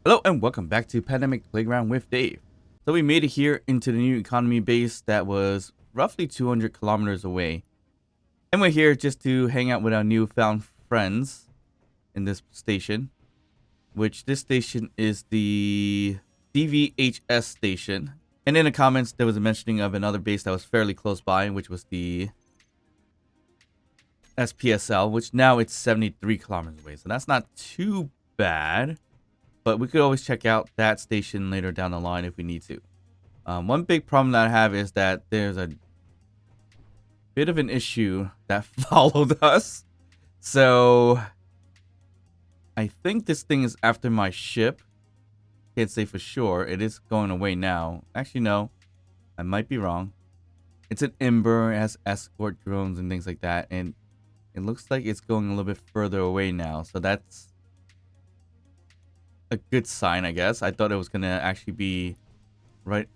Hello and welcome back to Pandemic Playground with Dave. So we made it here into the new economy base that was roughly 200 kilometers away. And we're here just to hang out with our newfound friends in this station. Which this station is the DVHS station. And in the comments there was a mentioning of another base that was fairly close by, which was the SPSL, which now it's 73 kilometers away. So that's not too bad. But we could always check out that station later down the line if we need to. One big problem that I have is that there's a bit of an issue that followed us. So I think this thing is after my ship. Can't say for sure. It is going away now. Actually, no. I might be wrong. It's an Ember. It has escort drones and things like that. And it looks like it's going a little bit further away now. So that's a good sign, I guess. I thought it was gonna actually be right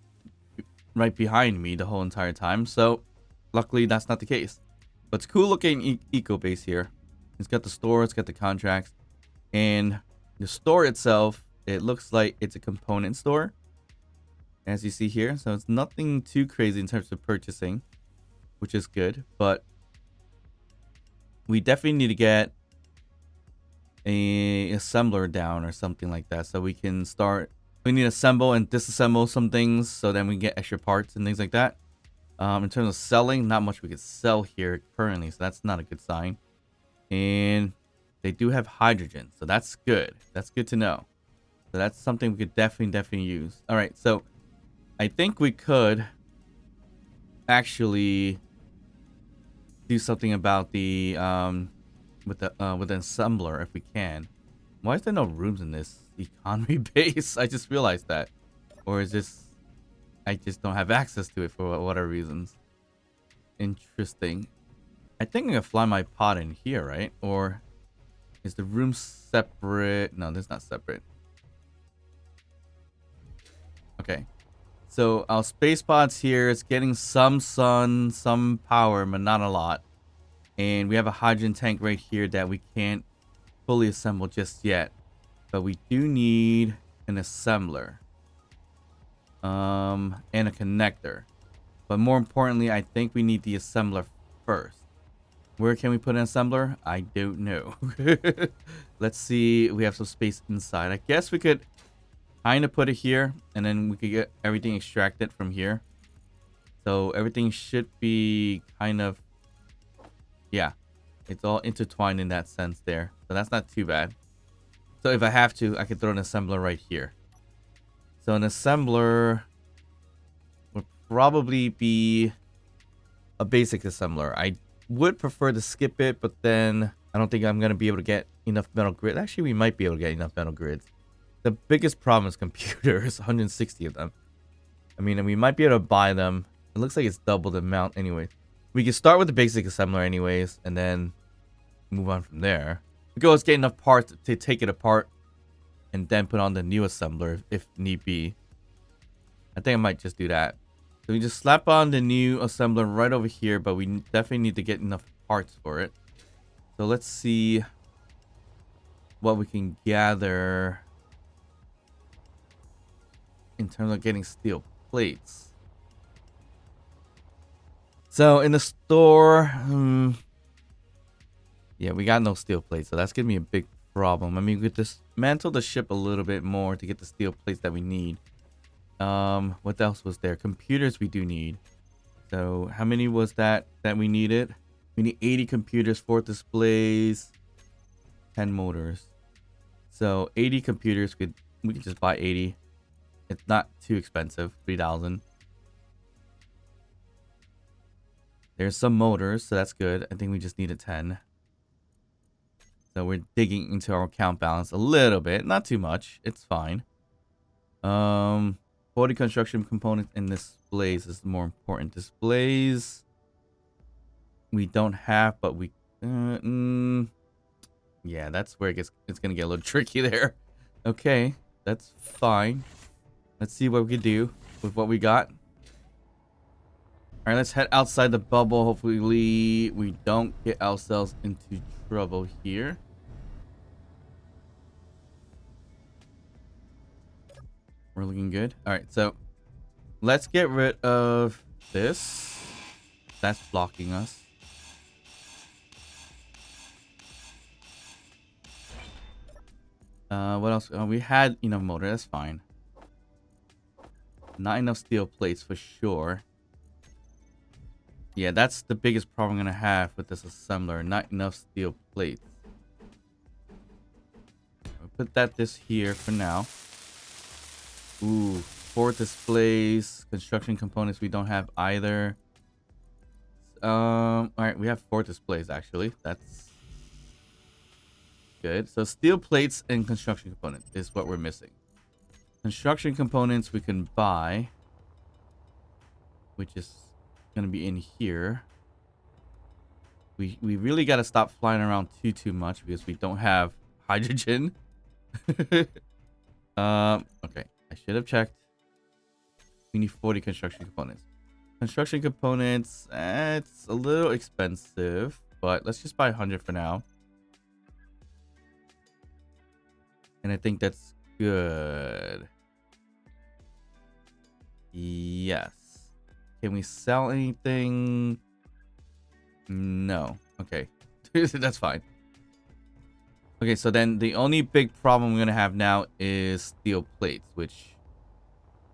behind me the whole entire time. So luckily that's not the case. But it's cool looking eco base here. It's got the store, it's got the contracts, and the store itself, it looks like it's a component store, as you see here. So it's nothing too crazy in terms of purchasing, which is good. But we definitely need to get a assembler down or something like that, so we can start. We need to assemble and disassemble some things, so then we get extra parts and things like that. In terms of selling, not much we could sell here currently, so that's not a good sign. And they do have hydrogen, so that's good. That's good to know. So that's something we could definitely use. All right, so I think we could actually do something about the with the assembler if we can. Why is there no rooms in this economy base? I just realized that. Or is this I just don't have access to it for whatever reasons. Interesting. I think I'm gonna fly my pod in here, right? Or is the room separate? No, this is not separate. Okay. So our space pod's here. It's getting some sun, some power, but not a lot. And we have a hydrogen tank right here that we can't fully assemble just yet. But we do need an assembler. And a connector. But more importantly, I think we need the assembler first. Where can we put an assembler? I don't know. Let's see. We have some space inside. I guess we could kind of put it here. And then we could get everything extracted from here. So everything should be kind of... yeah, it's all intertwined in that sense there. So that's not too bad. So if I have to, I can throw an assembler right here. So an assembler would probably be a basic assembler. I would prefer to skip it, but then I don't think I'm going to be able to get enough metal grids. Actually, we might be able to get enough metal grids. The biggest problem is computers, 160 of them. I mean, and we might be able to buy them. It looks like it's double the amount anyway. We can start with the basic assembler anyways, and then move on from there. We can always get enough parts to take it apart, and then put on the new assembler if need be. I think I might just do that. So we just slap on the new assembler right over here, but we definitely need to get enough parts for it. So let's see what we can gather in terms of getting steel plates. So in the store, yeah, we got no steel plates, so that's gonna be a big problem. I mean, we could dismantle the ship a little bit more to get the steel plates that we need. What else was there? Computers we do need. So how many was that we needed? We need 80 computers, 4 displays, 10 motors. So 80 computers, we could just buy 80. It's not too expensive, 3,000. There's some motors, so that's good. I think we just needed 10. So we're digging into our account balance a little bit. Not too much. It's fine. 40 construction components and displays is more important. Displays we don't have, but we... yeah, that's where it's going to get a little tricky there. Okay, that's fine. Let's see what we can do with what we got. Alright, let's head outside the bubble. Hopefully we don't get ourselves into trouble here. We're looking good. All right, so let's get rid of this. That's blocking us. What else? We had enough motor. That's fine. Not enough steel plates for sure. Yeah, that's the biggest problem I'm gonna have with this assembler. Not enough steel plates. I'll put this here for now. Ooh, 4 displays, construction components we don't have either. All right, we have 4 displays actually. That's good. So steel plates and construction components is what we're missing. Construction components we can buy, which is gonna be in here. We really gotta stop flying around too much because we don't have hydrogen. Okay, I should have checked. We need 40 construction components. Construction components, it's a little expensive, but let's just buy 100 for now. And I think that's good. Yes. Can we sell anything? No. Okay. That's fine. Okay, so then the only big problem we're going to have now is steel plates, which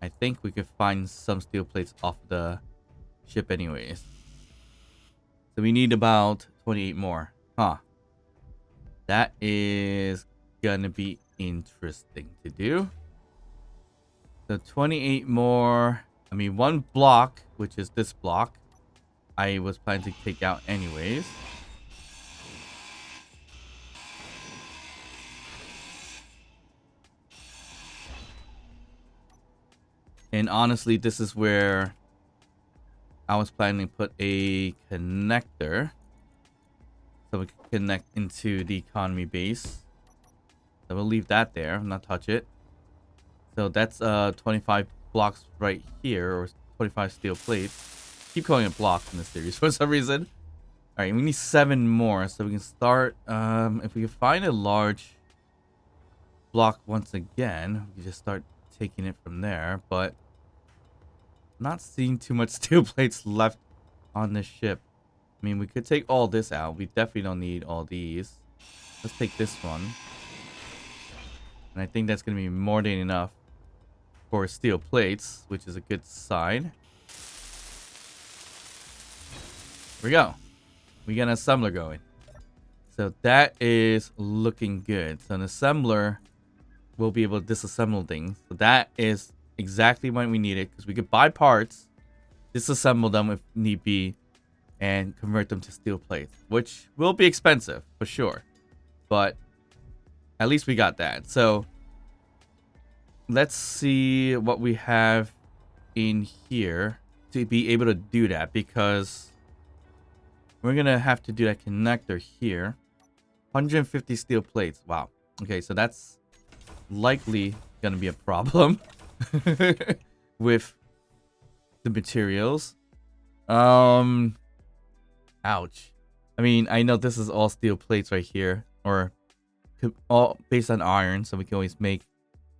I think we could find some steel plates off the ship anyways. So we need about 28 more. Huh. That is going to be interesting to do. So 28 more. I mean, one block, which is this block, I was planning to take out anyways. And honestly, this is where I was planning to put a connector so we can connect into the economy base. So we'll leave that there, not touch it. So that's 25 blocks right here, or 25 steel plates. Keep calling it blocks in this series for some reason. All right, we need 7 more, so we can start. If we can find a large block once again, we can just start taking it from there. But not seeing too much steel plates left on this ship. I mean, we could take all this out. We definitely don't need all these. Let's take this one. And I think that's going to be more than enough for steel plates, which is a good sign. Here we go. We got an assembler going. So that is looking good. So an assembler will be able to disassemble things. So that is exactly what we needed, because we could buy parts, disassemble them if need be, and convert them to steel plates, which will be expensive for sure. But at least we got that. So let's see what we have in here to be able to do that, because we're gonna have to do that connector here. 150 steel plates. Wow. Okay, so that's likely gonna be a problem with the materials. Ouch. I mean, I know this is all steel plates right here, or all based on iron, so we can always make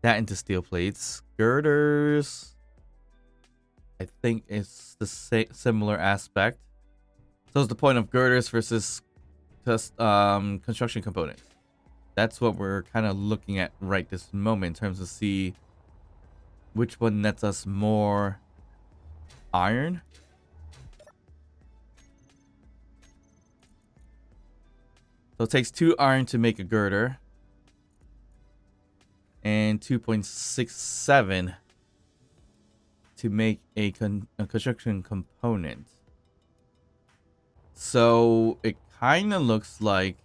that into steel plates. Girders, I think it's the similar aspect. So it's the point of girders versus just construction components. That's what we're kind of looking at right this moment in terms of see which one nets us more iron. So it takes 2 iron to make a girder, and 2.67 to make a construction component. So it kind of looks like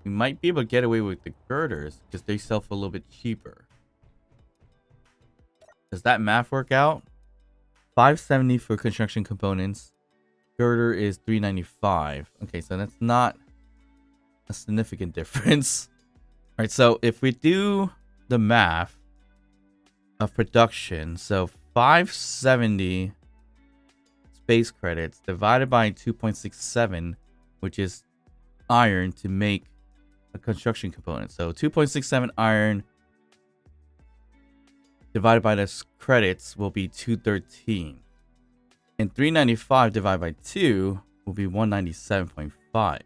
we might be able to get away with the girders because they sell for a little bit cheaper. Does that math work out? 570 for construction components. Girder is 395. Okay, so that's not a significant difference. All right, so if we do the math of production, so 570 space credits divided by 2.67, which is iron, to make a construction component. So 2.67 iron divided by the credits will be 213. And 395 divided by 2 will be 197.5.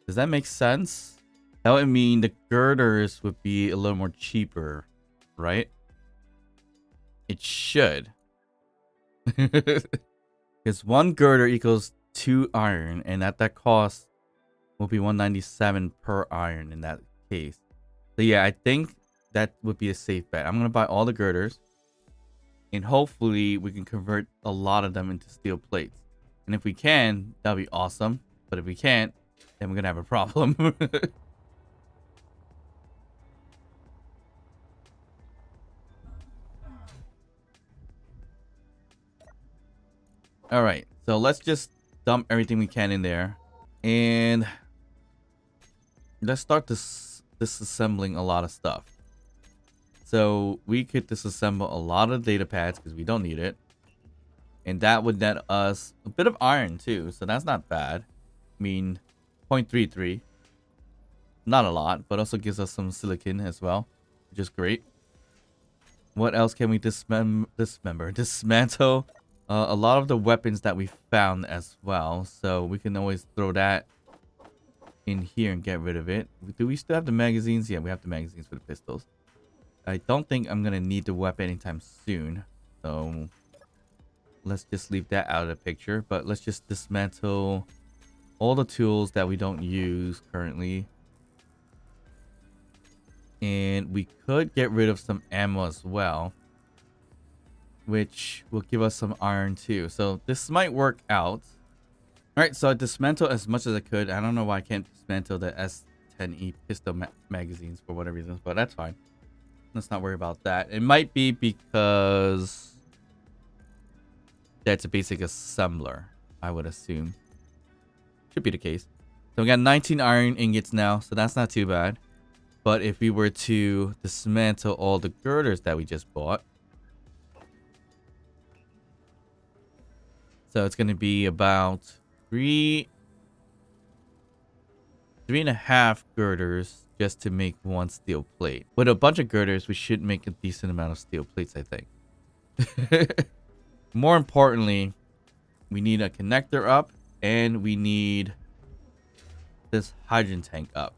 Does that make sense? That would mean the girders would be a little more cheaper, right? It should. Because one girder equals 2 iron, and at that cost will be 197 per iron in that case. So yeah, I think that would be a safe bet. I'm going to buy all the girders, and hopefully we can convert a lot of them into steel plates. And if we can, that'll be awesome. But if we can't, then we're going to have a problem. All right, so let's just dump everything we can in there, and let's start disassembling a lot of stuff. So we could disassemble a lot of data pads because we don't need it, and that would net us a bit of iron too, so that's not bad. I mean, 0.33, not a lot, but also gives us some silicon as well, which is great. What else can we dismantle? A lot of the weapons that we found as well, so we can always throw that in here and get rid of it. Do we still have the magazines? Yeah, we have the magazines for the pistols. I don't think I'm gonna need the weapon anytime soon, so let's just leave that out of the picture. But let's just dismantle all the tools that we don't use currently, and we could get rid of some ammo as well, which will give us some iron too. So this might work out. All right, so I dismantled as much as I could. I don't know why I can't dismantle the S10E pistol magazines for whatever reason, but that's fine. Let's not worry about that. It might be because that's a basic assembler, I would assume. Should be the case. So we got 19 iron ingots now, so that's not too bad. But if we were to dismantle all the girders that we just bought, so it's going to be about 3.5 girders just to make one steel plate. With a bunch of girders, we should make a decent amount of steel plates, I think. More importantly, we need a connector up, and we need this hydrogen tank up.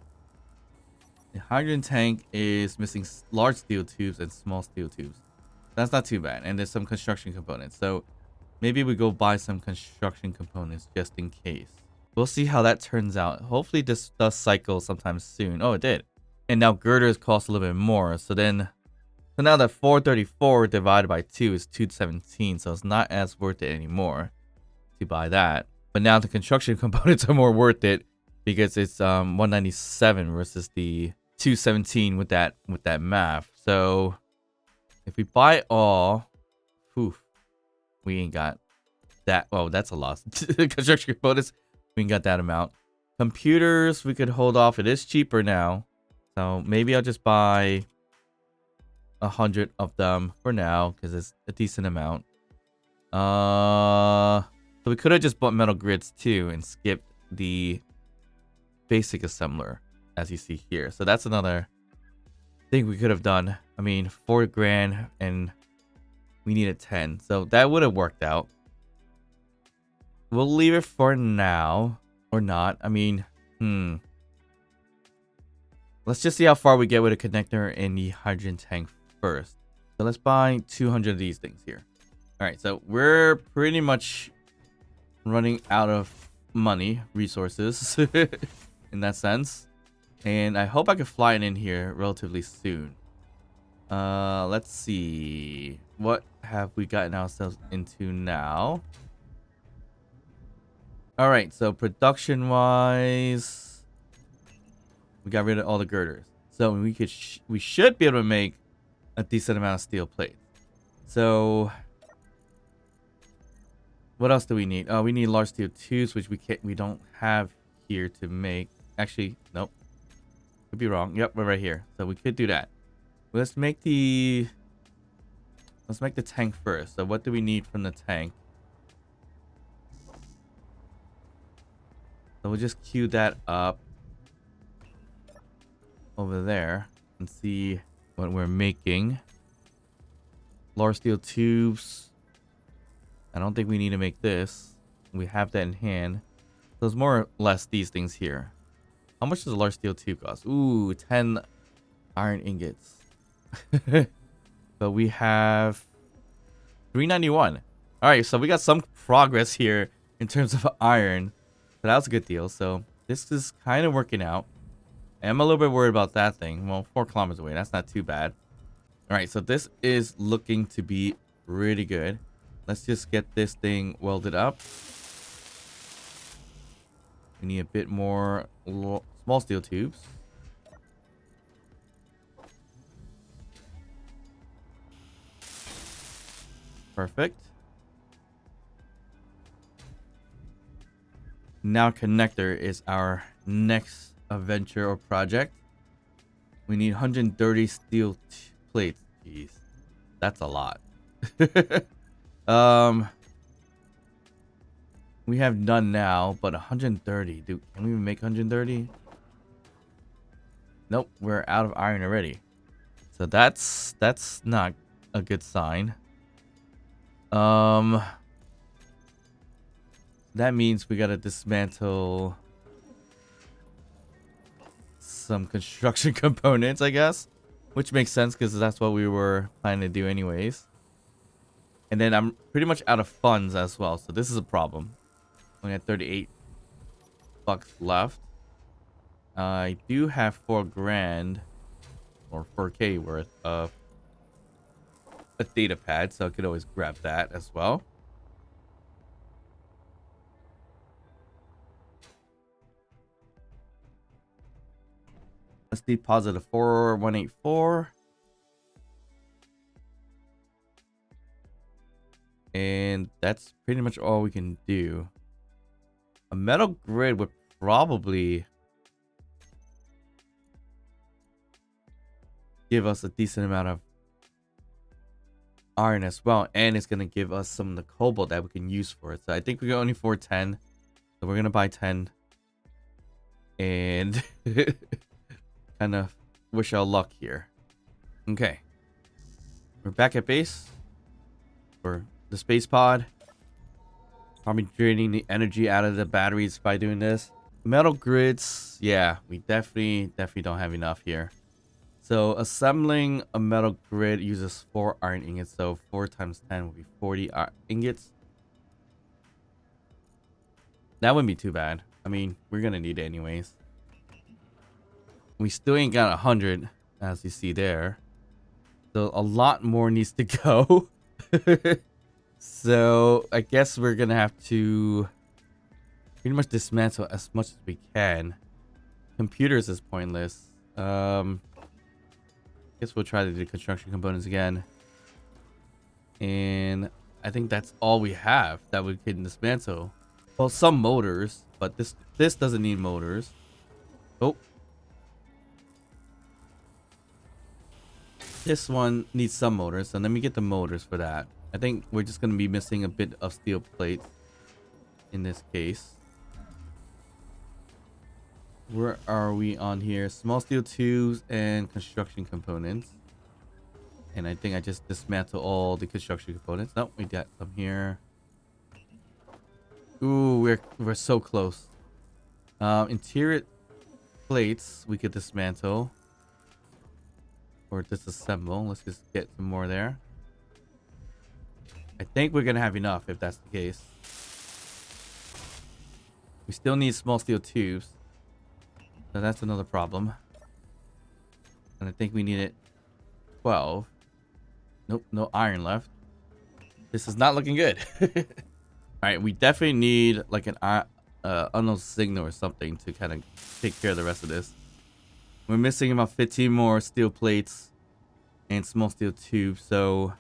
The hydrogen tank is missing large steel tubes and small steel tubes. That's not too bad. And there's some construction components. So maybe we go buy some construction components just in case. We'll see how that turns out. Hopefully this does cycle sometime soon. Oh, it did. And now girders cost a little bit more. So now that 434 divided by 2 is 217. So it's not as worth it anymore to buy that. But now the construction components are more worth it because it's 197 versus the 217 with that math. So if we buy all, we ain't got that. Oh, that's a loss. Construction components, we ain't got that amount. Computers, we could hold off. It is cheaper now, so maybe I'll just buy 100 of them for now because it's a decent amount. So we could have just bought metal grids too and skipped the basic assembler, as you see here. So that's another thing we could have done. I mean, 4 grand and we needed 10, so that would have worked out. We'll leave it for now, or not. I mean, let's just see how far we get with a connector and the hydrogen tank first. So let's buy 200 of these things here. All right, so we're pretty much running out of money, resources, in that sense. And I hope I can fly it in here relatively soon. Let's see. What have we gotten ourselves into now? All right, so production-wise, we got rid of all the girders. So we should be able to make a decent amount of steel plate. So what else do we need? Oh, we need large steel tubes, which we don't have here to make. Actually, nope. Could be wrong. Yep, we're right here. So we could do that. Let's make the tank first. So what do we need from the tank? So we'll just queue that up over there and see what we're making. Large steel tubes. I don't think we need to make this. We have that in hand. So it's more or less these things here. How much does a large steel tube cost? Ooh, 10 iron ingots. But we have 391. All right, so we got some progress here in terms of iron. So that was a good deal. So this is kind of working out. I'm a little bit worried about that thing. Well, 4 kilometers away. That's not too bad. All right, so this is looking to be really good. Let's just get this thing welded up. We need a bit more small steel tubes. Perfect. Now connector is our next adventure or project. We need 130 steel plates. Jeez, that's a lot. We have none now, but 130. Dude, can we even make 130? Nope, we're out of iron already. So that's not a good sign. That means we gotta dismantle some construction components, I guess, which makes sense because that's what we were planning to do anyways. And then I'm pretty much out of funds as well, so this is a problem. Only had 38 bucks left. I do have 4 grand or 4K worth of a data pad, so I could always grab that as well. Let's deposit a 4184. And that's pretty much all we can do. A metal grid would probably give us a decent amount of iron as well, and it's going to give us some of the cobalt that we can use for it. So I think we got only 410, so we're going to buy 10 and kind of wish our luck here. Okay, we're back at base for the space pod. Probably draining the energy out of the batteries by doing this. Metal grids, yeah, we definitely don't have enough here. So assembling a metal grid uses 4 iron ingots. So 4 times 10 would be 40 ingots. That wouldn't be too bad. I mean, we're gonna need it anyways. We still ain't got 100, as you see there. So a lot more needs to go. So I guess we're gonna have to pretty much dismantle as much as we can. Computers is pointless. Guess we'll try to do construction components again. And I think that's all we have that we can dismantle. Well, some motors, but this doesn't need motors. Oh. This one needs some motors, so let me get the motors for that. I think we're just going to be missing a bit of steel plate in this case. Where are we on here? Small steel tubes and construction components. And I think I just dismantled all the construction components. Nope, we got some here. Ooh, we're so close. Interior plates we could dismantle. Or disassemble. Let's just get some more there. I think we're gonna have enough if that's the case. We still need small steel tubes. So that's another problem. And I think we need it 12. Nope, no iron left. This is not looking good. Alright, we definitely need like an unknown signal or something to kind of take care of the rest of this. We're missing about 15 more steel plates and small steel tubes. So,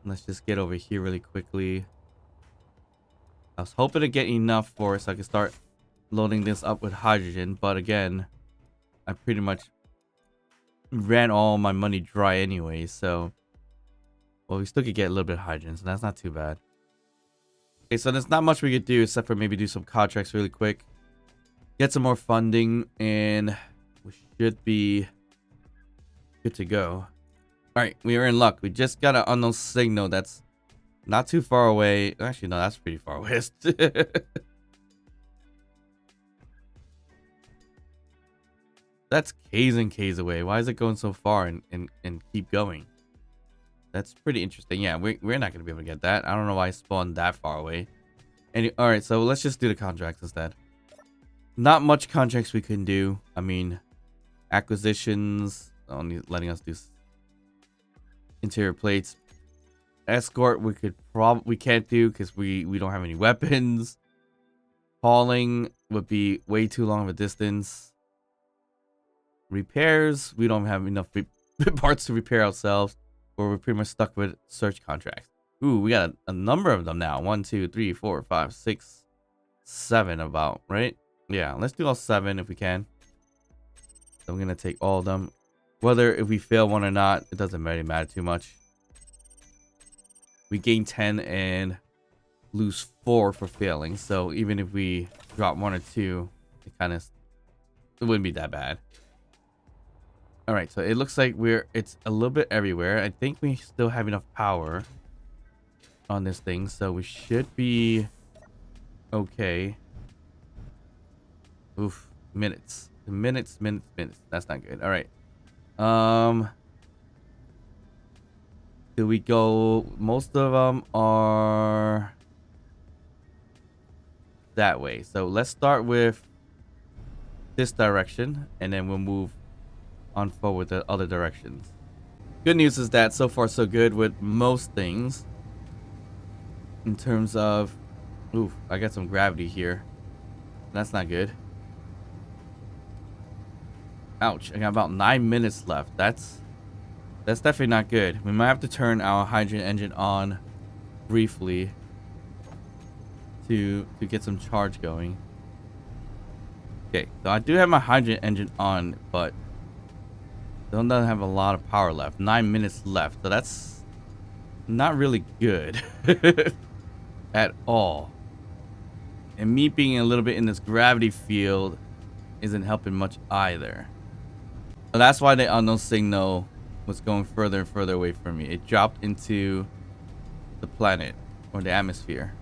let's just get over here really quickly. I was hoping to get enough for it so I can start loading this up with hydrogen. But again, I pretty much ran all my money dry anyway. So, well, we still could get a little bit of hydrogen. So that's not too bad. Okay, so there's not much we could do except for maybe do some contracts really quick. Get some more funding and we should be good to go. All right, we are in luck. We just got an unknown signal that's not too far away. Actually, no, that's pretty far away. That's K's and K's away. Why is it going so far and keep going? That's pretty interesting. Yeah, we're not going to be able to get that. I don't know why it spawned that far away. All right, so let's just do the contracts instead. Not much contracts we can do. I mean, acquisitions, only letting us do interior plates. Escort, we can't do because we don't have any weapons. Hauling would be way too long of a distance. Repairs, we don't have enough parts to repair ourselves, or we're pretty much stuck with search contracts. Ooh, we got a number of them now. 1, 2, 3, 4, 5, 6, 7 about, right? Yeah, let's do all 7 if we can. So I'm gonna take all of them. Whether if we fail one or not, it doesn't really matter too much. We gain 10 and lose 4 for failing. So even if we drop 1 or 2, it wouldn't be that bad. All right, so it looks like it's a little bit everywhere. I think we still have enough power on this thing, so we should be okay. Oof, minutes. That's not good. All right. Do we go? Most of them are that way. So let's start with this direction, and then we'll move on forward the other directions. Good news is that so far so good with most things. In terms of, oof, I got some gravity here. That's not good. Ouch, I got about 9 minutes left. That's definitely not good. We might have to turn our hydrogen engine on briefly to get some charge going. Okay, so I do have my hydrogen engine on, but doesn't have a lot of power left. 9 minutes left, so that's not really good at all. And me being a little bit in this gravity field isn't helping much either. So that's why the unknown signal was going further and further away from me. It dropped into the planet or the atmosphere.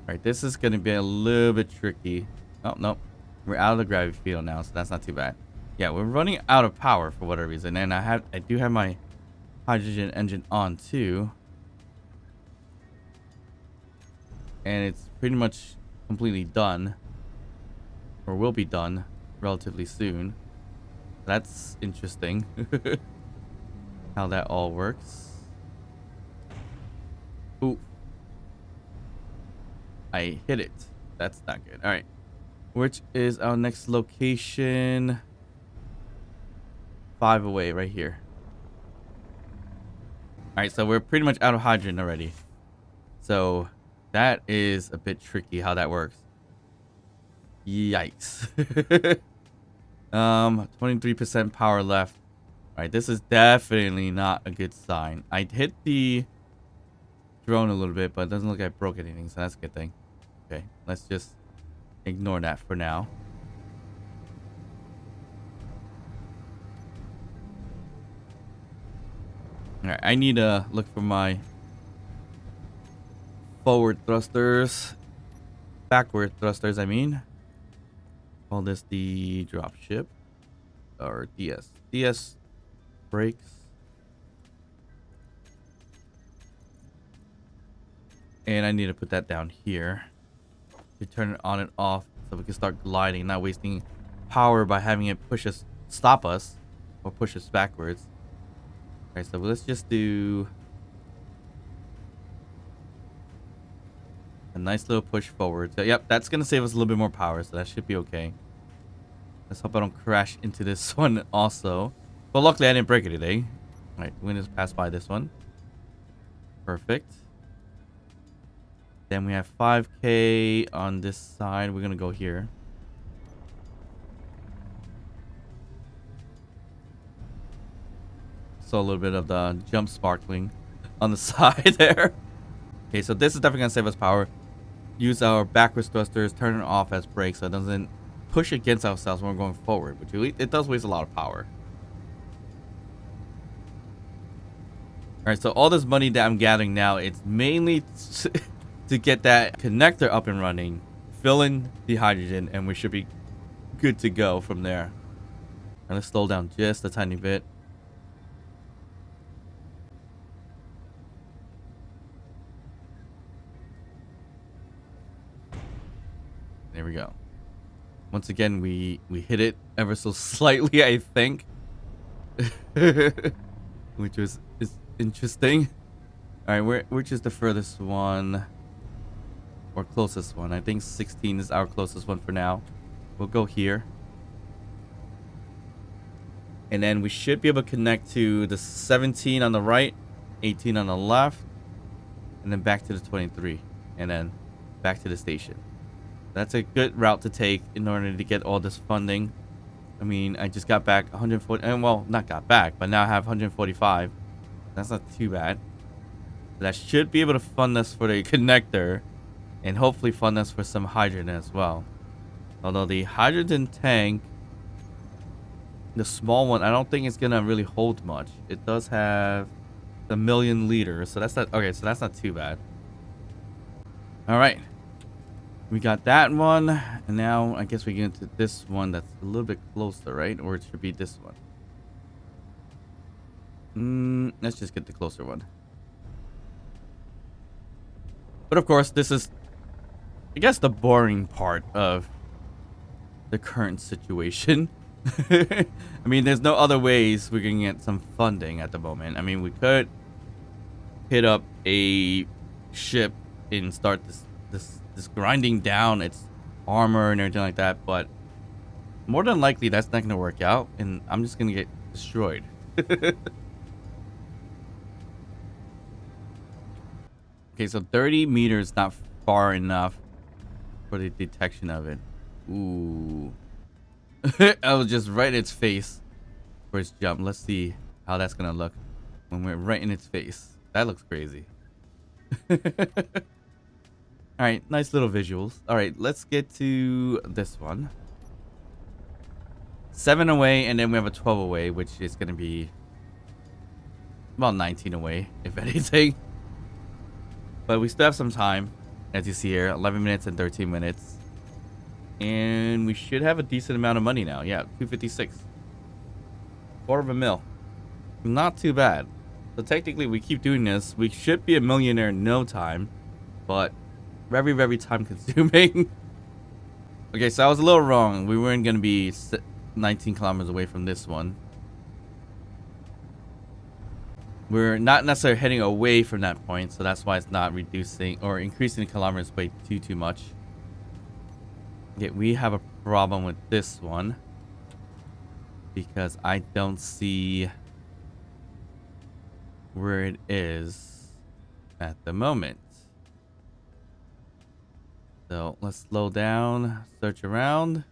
All right, this is going to be a little bit tricky. Oh, no. We're out of the gravity field now, so that's not too bad. Yeah, we're running out of power for whatever reason. And I do have my hydrogen engine on too. And it's pretty much completely done. Or will be done relatively soon. That's interesting. How that all works. Ooh. I hit it. That's not good. All right. Which is our next location? 5 away right here. All right, so we're pretty much out of hydrogen already. So that is a bit tricky how that works. Yikes. 23% power left. All right, this is definitely not a good sign. I hit the drone a little bit, but it doesn't look like I broke anything, so that's a good thing. Okay, let's just ignore that for now. All right, I need to look for my forward thrusters, backward thrusters, I mean. Call this the drop ship or DS brakes. And I need to put that down here to turn it on and off so we can start gliding, not wasting power by having it stop us or push us backwards. Okay, so let's just do a nice little push forward. So, yep, that's going to save us a little bit more power, so that should be okay. Let's hope I don't crash into this one also. But luckily, I didn't break anything. All right, we're going to just pass by this one. Perfect. Then we have 5K on this side. We're going to go here. So a little bit of the jump sparkling on the side there. Okay, so this is definitely going to save us power. Use our backwards thrusters, turn it off as brakes so it doesn't push against ourselves when we're going forward. Which it does waste a lot of power. right, so all this money that I'm gathering now, it's mainly to get that connector up and running, fill in the hydrogen, and we should be good to go from there. All right, let's slow down just a tiny bit. There we go. Once again, we hit it ever so slightly, I think. Which is interesting. All right, which is the furthest one or closest one? I think 16 is our closest one for now. We'll go here. And then we should be able to connect to the 17 on the right, 18 on the left, and then back to the 23, and then back to the station. That's a good route to take in order to get all this funding. I mean, I just got back 140, and well, not got back, but now I have 145. That's not too bad. That should be able to fund us for the connector, and hopefully fund us for some hydrogen as well. Although the hydrogen tank, the small one, I don't think it's gonna really hold much. It does have a 1,000,000 liters, so that's not okay. So that's not too bad. All right. We got that one, and now I guess we get into this one that's a little bit closer, right? Or it should be this one. Let's just get the closer one. But of course, this is, I guess, the boring part of the current situation. I mean, there's no other ways we can get some funding at the moment. I mean, we could hit up a ship and start this grinding down its armor and everything like that, but more than likely that's not going to work out, and I'm just going to get destroyed. Okay, so 30 meters not far enough for the detection of it. Ooh. I was just right in its face for its jump. Let's see how that's going to look when we're right in its face. That looks crazy. All right, nice little visuals. All right, let's get to this one. 7 away, and then we have a 12 away, which is going to be about 19 away, if anything. But we still have some time, as you see here, 11 minutes and 13 minutes. And we should have a decent amount of money now. Yeah, 256. $250,000. Not too bad. So technically, we keep doing this. We should be a millionaire in no time, but very, very time consuming. Okay, so I was a little wrong. We weren't going to be 19 kilometers away from this one. We're not necessarily heading away from that point, so that's why it's not reducing or increasing the kilometers by too much. Okay, we have a problem with this one because I don't see where it is at the moment. So let's slow down, search around.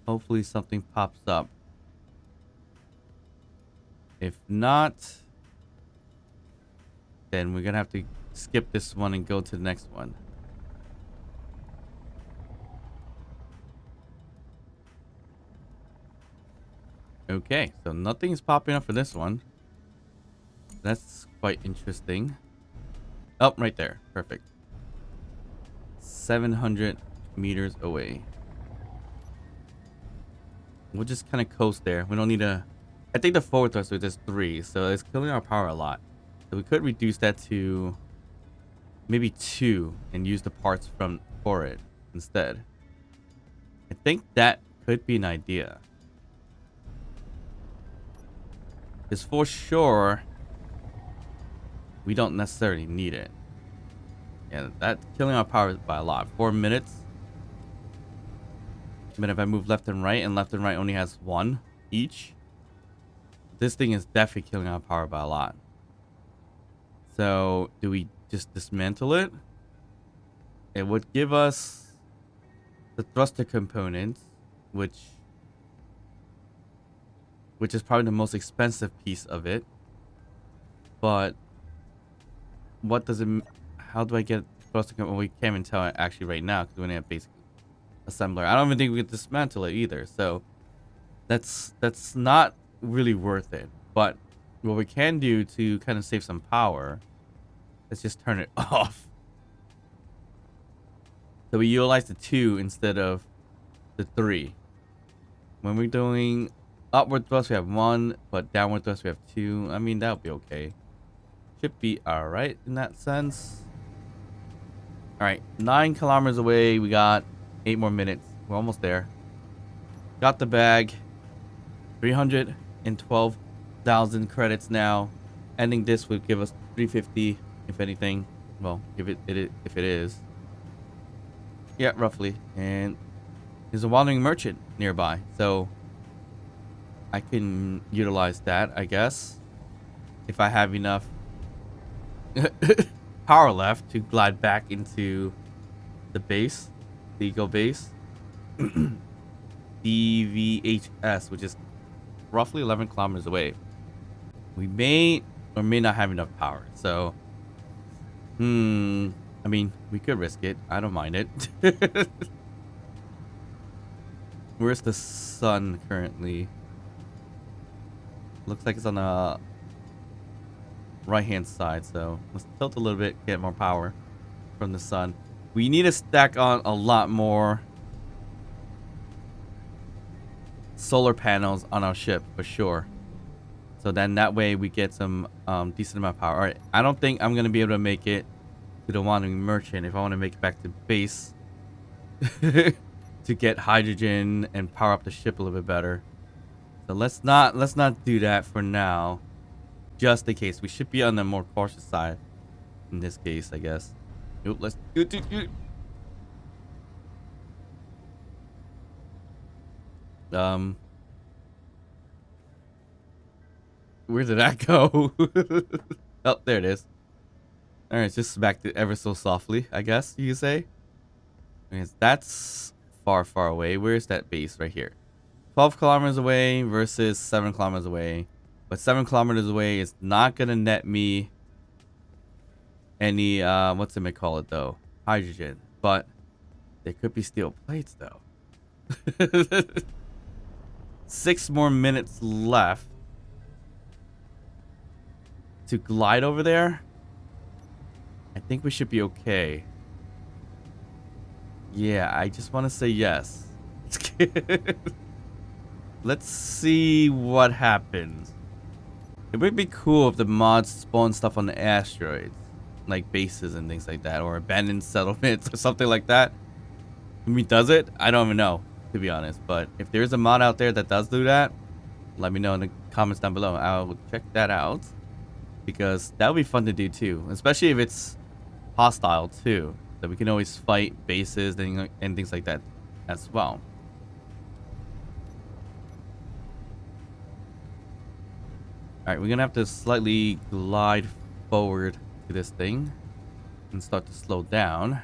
Hopefully something pops up. If not, then we're gonna have to skip this one and go to the next one. Okay, so nothing's popping up for this one. That's quite interesting. Oh, right there. Perfect. 700 meters away. We'll just kind of coast there. We don't need a... I think the forward thrust is just 3, so it's killing our power a lot. So we could reduce that to maybe 2 and use the parts for it instead. I think that could be an idea. Because for sure, we don't necessarily need it. Yeah, that's killing our power by a lot. 4 minutes. But if I move left and right only has 1 each, this thing is definitely killing our power by a lot. So, do we just dismantle it? It would give us the thruster component, which is probably the most expensive piece of it. But what does it... How do I get thruster component? Well, we can't even tell it actually right now because we only have basic assembler. I don't even think we can dismantle it either. So that's not really worth it. But what we can do to kind of save some power, let's just turn it off. So we utilize the 2 instead of the 3. When we're doing upward thrust, we have 1, but downward thrust, we have 2. I mean, that'll be okay. Should be alright in that sense. Alright, 9 kilometers away. We got 8 more minutes. We're almost there. Got the bag. 312,000 credits now. Ending this would give us 350, if anything. Well, if it is. Yeah, roughly. And there's a wandering merchant nearby, so I can utilize that, I guess, if I have enough power left to glide back into the base, the eco base. DVHS, which is roughly 11 kilometers away. We may or may not have enough power, so I mean, we could risk it. I don't mind it. Where's the sun currently? Looks like it's on the right hand side, so let's tilt a little bit, get more power from the sun. We need to stack on a lot more solar panels on our ship for sure, so then that way we get some decent amount of power. All right, I don't think I'm gonna be able to make it to the wandering merchant if I want to make it back to base to get hydrogen and power up the ship a little bit better. So let's not do that for now, just in case. We should be on the more cautious side in this case, I guess. Oop, let's do. Where did that go? Oh, there it is. All right, it's just back to ever so softly, I guess you could say. Because that's far away. Where's that base? Right here. 12 kilometers away versus 7 kilometers away. But 7 kilometers away is not going to net me any, what's it may call it though? Hydrogen. But there could be steel plates though. 6 more minutes left to glide over there. I think we should be okay. Yeah, I just want to say yes. Let's see what happens. It would be cool if the mods spawn stuff on the asteroids, like bases and things like that, or abandoned settlements or something like that. I mean, does it? I don't even know, to be honest. But if there's a mod out there that does do that, let me know in the comments down below. I'll check that out, because that would be fun to do too, especially if it's hostile too. So we can always fight bases and things like that as well. Alright, we're gonna have to slightly glide forward to this thing and start to slow down.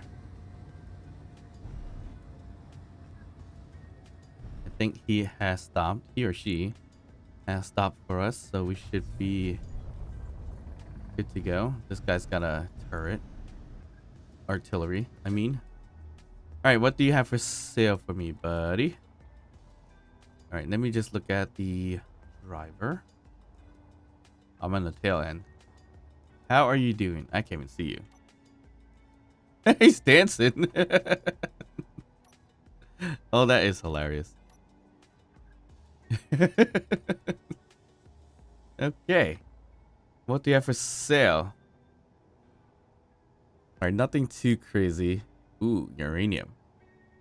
I think he has stopped. He or she has stopped for us, so we should be good to go. This guy's got a turret. Artillery, I mean. Alright, what do you have for sale for me, buddy? Alright, let me just look at the driver. I'm on the tail end. How are you doing? I can't even see you. He's dancing. Oh, that is hilarious. Okay. What do you have for sale? Alright, nothing too crazy. Ooh, uranium.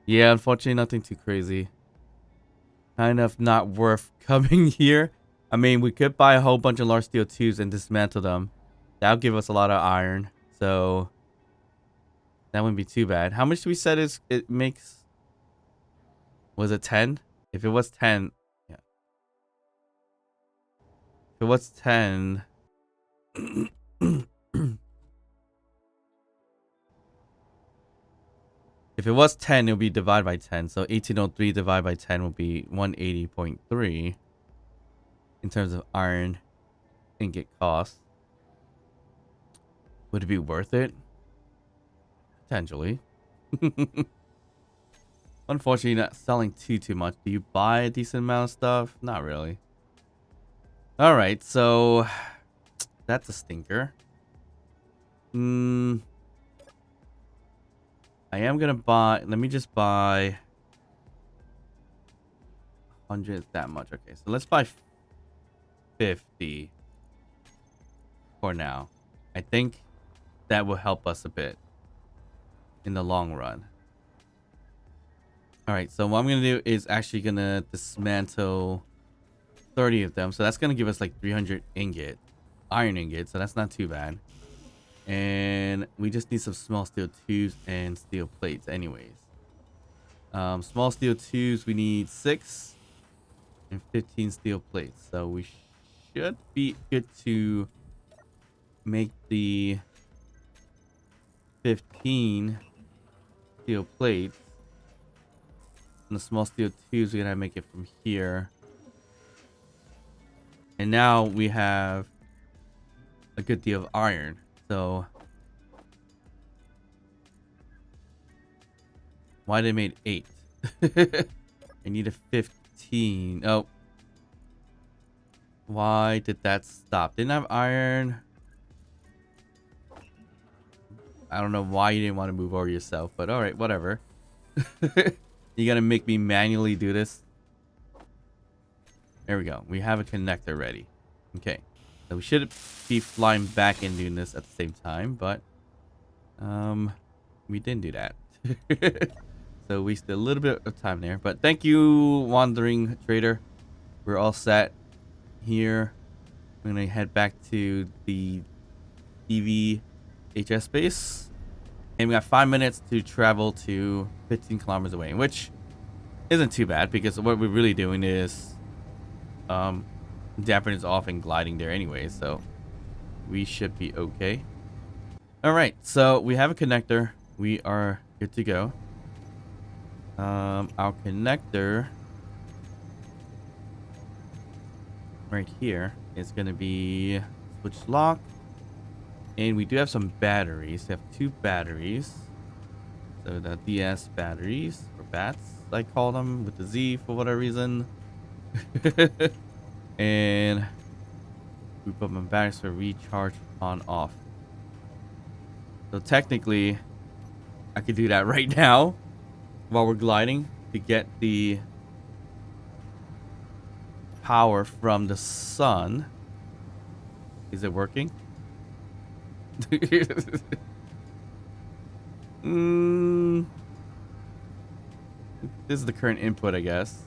Yeah, unfortunately, nothing too crazy. Kind of not worth coming here. I mean, we could buy a whole bunch of large steel tubes and dismantle them. That'll give us a lot of iron. So that wouldn't be too bad. How much do we said it makes? Was it 10? If it was 10, yeah. If it was 10. If it was 10, it would be divided by 10. So 1803 divided by 10 would be 180.3 in terms of iron ingot cost. Would it be worth it? Potentially. Unfortunately, not selling too much. Do you buy a decent amount of stuff? Not really. All right, so that's a stinker. I am gonna buy. Let me just buy 100. That much. Okay, so let's buy 50 for now. I think that will help us a bit in the long run. All right, so what I'm gonna do is actually gonna dismantle 30 of them. So that's gonna give us like 300 iron ingots. So that's not too bad. And we just need some small steel tubes and steel plates anyways. Small steel tubes, we need 6 and 15 steel plates. So we should be good to make the 15 steel plates. And the small steel tubes, we're gonna make it from here. And now we have a good deal of iron. So why they made 8? I need a 15. Oh. Why did that stop? Didn't have iron. I don't know why you didn't want to move over yourself, but alright, whatever. You gotta make me manually do this. There we go. We have a connector ready. Okay. So we should be flying back and doing this at the same time, but we didn't do that. So we wasted a little bit of time there. But thank you, Wandering Trader. We're all set here. I'm gonna head back to the DVHS base. And we got 5 minutes to travel to 15 kilometers away, which isn't too bad because what we're really doing is damping is off and gliding there anyway, so we should be okay. All right, so we have a connector. We are good to go. Our connector right here is going to be switch lock, and we do have some batteries. We have 2 batteries, so the DS batteries, or bats I call them, with the Z for whatever reason. And we put my batteries for recharge on off. So technically I could do that right now while we're gliding to get the power from the sun. Is it working? This is the current input, I guess.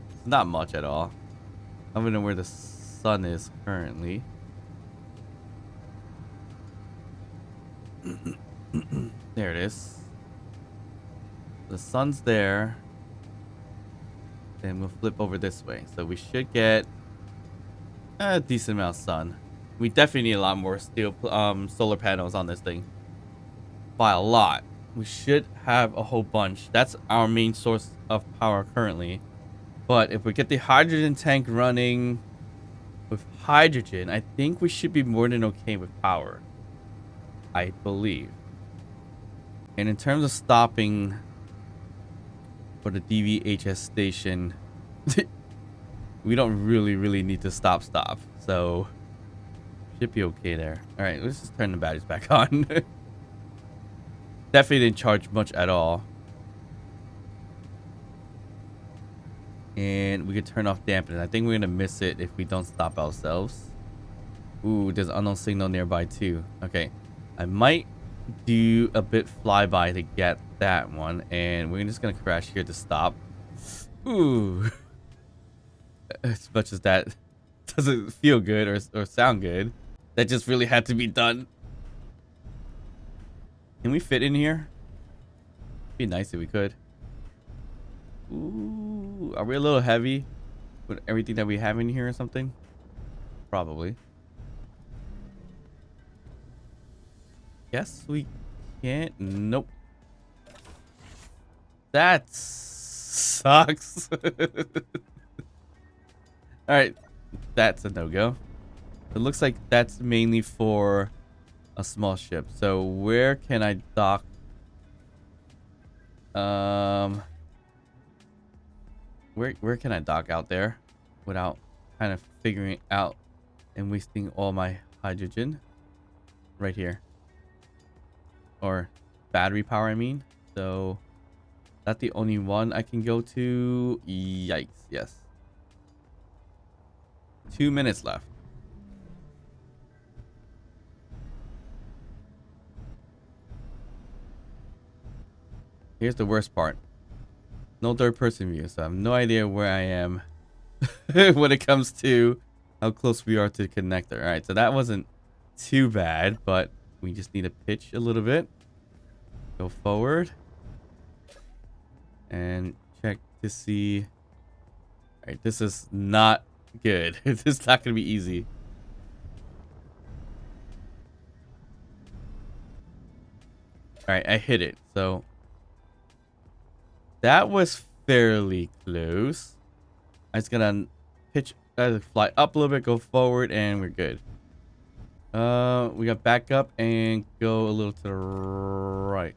It's not much at all. I don't know where the sun is currently. There it is. The sun's there. Then we'll flip over this way. So we should get a decent amount of sun. We definitely need a lot more steel solar panels on this thing. By a lot. We should have a whole bunch. That's our main source of power currently. But if we get the hydrogen tank running with hydrogen, I think we should be more than okay with power. I believe. And in terms of stopping for the DVHS station, we don't really need to stop. So should be okay there. All right, let's just turn the batteries back on. Definitely didn't charge much at all. And we could turn off dampening. I think we're gonna miss it if we don't stop ourselves. Ooh, there's an unknown signal nearby too. Okay, I might do a bit flyby to get that one, and we're just gonna crash here to stop. Ooh, as much as that doesn't feel good or sound good, that just really had to be done. Can we fit in here? It'd be nice if we could. Ooh, are we a little heavy with everything that we have in here or something? Probably. Yes, we can't. Nope. That sucks. All right, that's a no-go. It looks like that's mainly for a small ship. So where can I dock? Where can I dock out there without kind of figuring it out and wasting all my hydrogen right here. Or battery power, I mean. So that's the only one I can go to. Yikes, yes. 2 minutes left. Here's the worst part. No third person view, so I have no idea where I am when it comes to how close we are to the connector. Alright, so that wasn't too bad, but we just need to pitch a little bit. Go forward. And check to see. Alright, this is not good. It's not going to be easy. Alright, I hit it. So that was fairly close. I'm just gonna pitch, fly up a little bit, go forward, and we're good. We got back up and go a little to the right.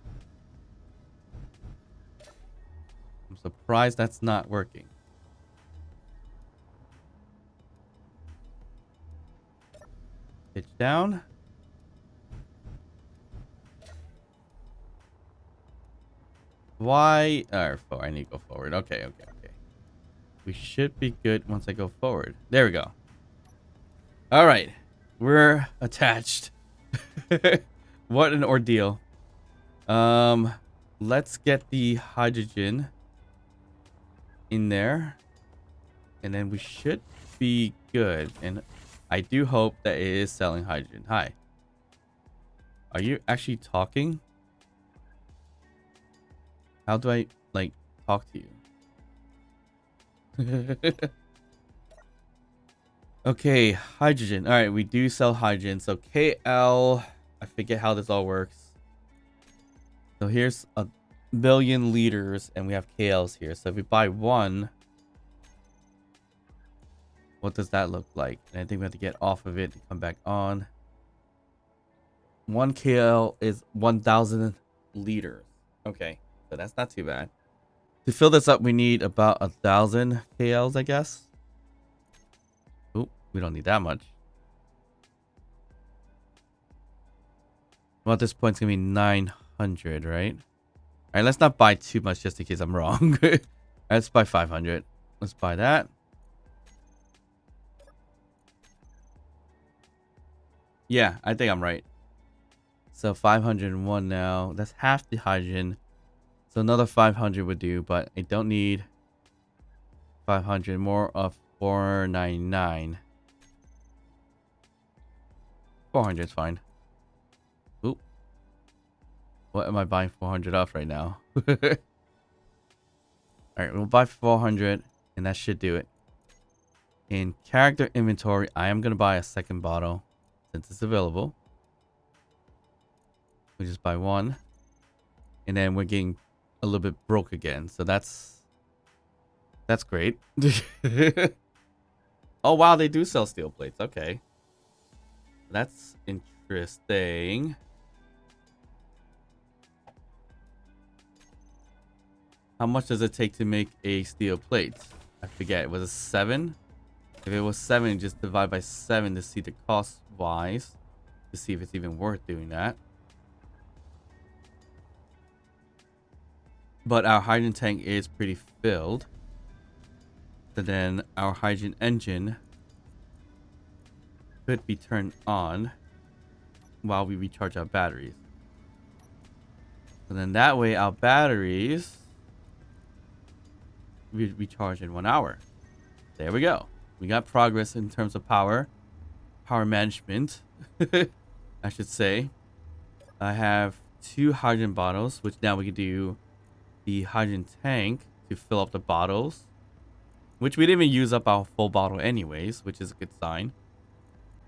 I'm surprised that's not working. Pitch down. Why? I need to go forward. Okay. We should be good once I go forward. There we go. All right. We're attached. What an ordeal. Let's get the hydrogen in there. And then we should be good. And I do hope that it is selling hydrogen. Hi. Are you actually talking? How do I, like, talk to you? Okay, hydrogen. All right, we do sell hydrogen. So KL, I forget how this all works. So here's a billion liters, and we have KLs here. So if we buy one, what does that look like? And I think we have to get off of it and come back on. 1 KL is 1,000 liters. Okay, so that's not too bad. To fill this up, we need about 1,000 KLs, I guess. Oh, we don't need that much. Well, at this point, it's going to be 900, right? All right, let's not buy too much just in case I'm wrong. All right, let's buy 500. Let's buy that. Yeah, I think I'm right. So 501 now. That's half the hydrogen. So another 500 would do, but I don't need 500. More of 499. 400 is fine. Oop. What am I buying 400 off right now? Alright, we'll buy 400 and that should do it. In character inventory, I am going to buy a second bottle since it's available. We just buy one. And then we're getting a little bit broke again. So that's great. Oh, wow. They do sell steel plates. Okay. That's interesting. How much does it take to make a steel plate? I forget. Was it 7? If it was 7, just divide by 7 to see the cost wise. To see if it's even worth doing that. But our hydrogen tank is pretty filled. So then our hydrogen engine could be turned on while we recharge our batteries. So then that way our batteries we recharge in 1 hour. There we go. We got progress in terms of power management. I should say. I have 2 hydrogen bottles, which now we can do the hydrogen tank to fill up the bottles, which we didn't even use up our full bottle anyways, which is a good sign.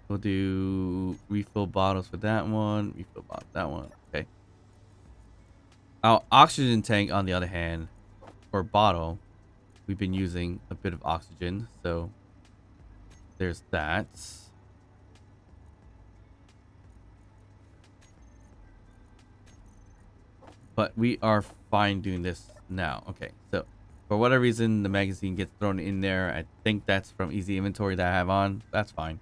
We'll do refill bottles for that one, refill bottle that one. Okay. Our oxygen tank, on the other hand, or bottle, we've been using a bit of oxygen, so there's that. But we are fine doing this now. Okay, so for whatever reason the magazine gets thrown in there. I think that's from easy inventory that I have on. That's fine.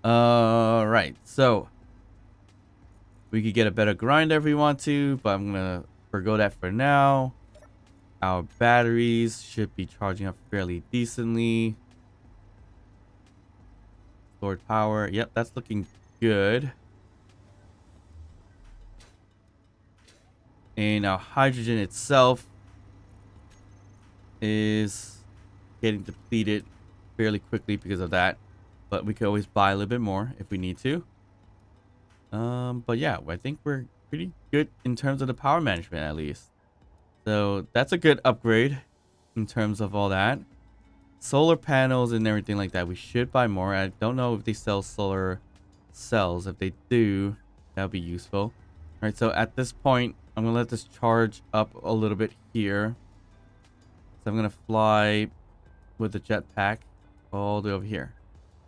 Right. So we could get a better grinder if we want to, but I'm gonna forgo that for now. Our batteries should be charging up fairly decently. Stored power. Yep, that's looking good. And our hydrogen itself is getting depleted fairly quickly because of that. But we could always buy a little bit more if we need to. But yeah, I think we're pretty good in terms of the power management at least. So that's a good upgrade in terms of all that. Solar panels and everything like that. We should buy more. I don't know if they sell solar cells. If they do, that would be useful. All right, so at this point, I'm going to let this charge up a little bit here. So I'm going to fly with the jetpack all the way over here.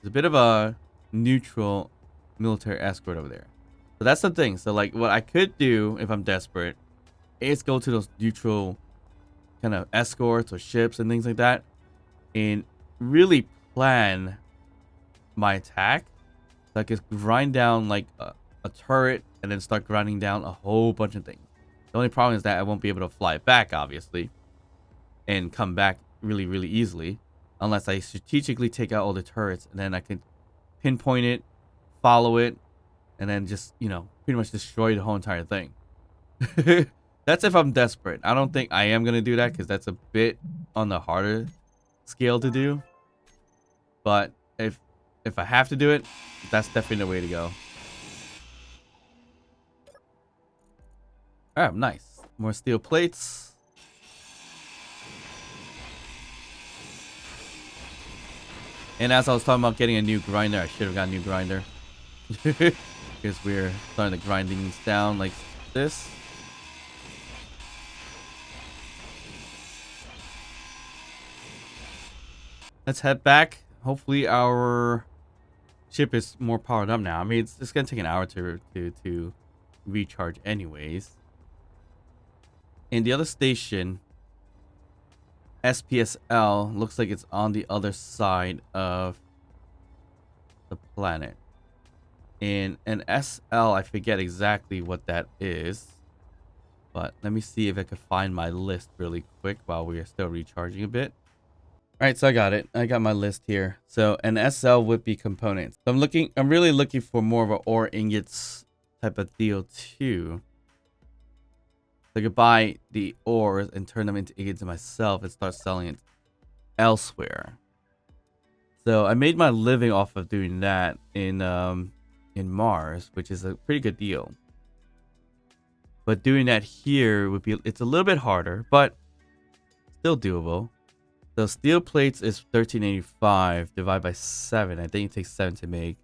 There's a bit of a neutral military escort over there. So that's the thing. So like what I could do if I'm desperate is go to those neutral kind of escorts or ships and things like that and really plan my attack. So I could grind down like a turret and then start grinding down a whole bunch of things. The only problem is that I won't be able to fly back, obviously, and come back really, really easily unless I strategically take out all the turrets and then I can pinpoint it, follow it, and then just, you know, pretty much destroy the whole entire thing. That's if I'm desperate. I don't think I am going to do that because that's a bit on the harder scale to do. But if I have to do it, that's definitely the way to go. Oh, nice. More steel plates. And as I was talking about getting a new grinder, I should have got a new grinder. Because we're starting to grind things down like this. Let's head back. Hopefully our ship is more powered up now. I mean, it's going to take an hour to recharge anyways. And the other station, SPSL, looks like it's on the other side of the planet. And an SL, I forget exactly what that is. But let me see if I can find my list really quick while we are still recharging a bit. All right, so I got it. I got my list here. So an SL would be components. So I'm really looking for more of an ore ingots type of deal too. So I could buy the ores and turn them into ingots myself and start selling it elsewhere. So I made my living off of doing that in Mars, which is a pretty good deal. But doing that here would be, it's a little bit harder, but still doable. So steel plates is 1385 divided by 7. I think it takes 7 to make.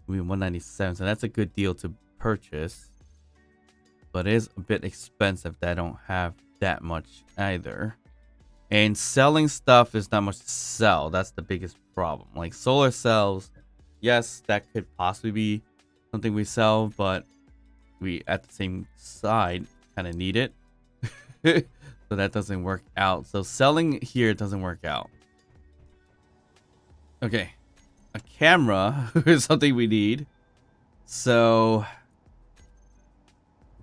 We 197. So that's a good deal to purchase. But it is a bit expensive that I don't have that much either. And selling stuff is not much to sell. That's the biggest problem. Like solar cells, yes, that could possibly be something we sell, but we at the same side kind of need it. So that doesn't work out. So selling here doesn't work out. Okay. A camera is something we need. So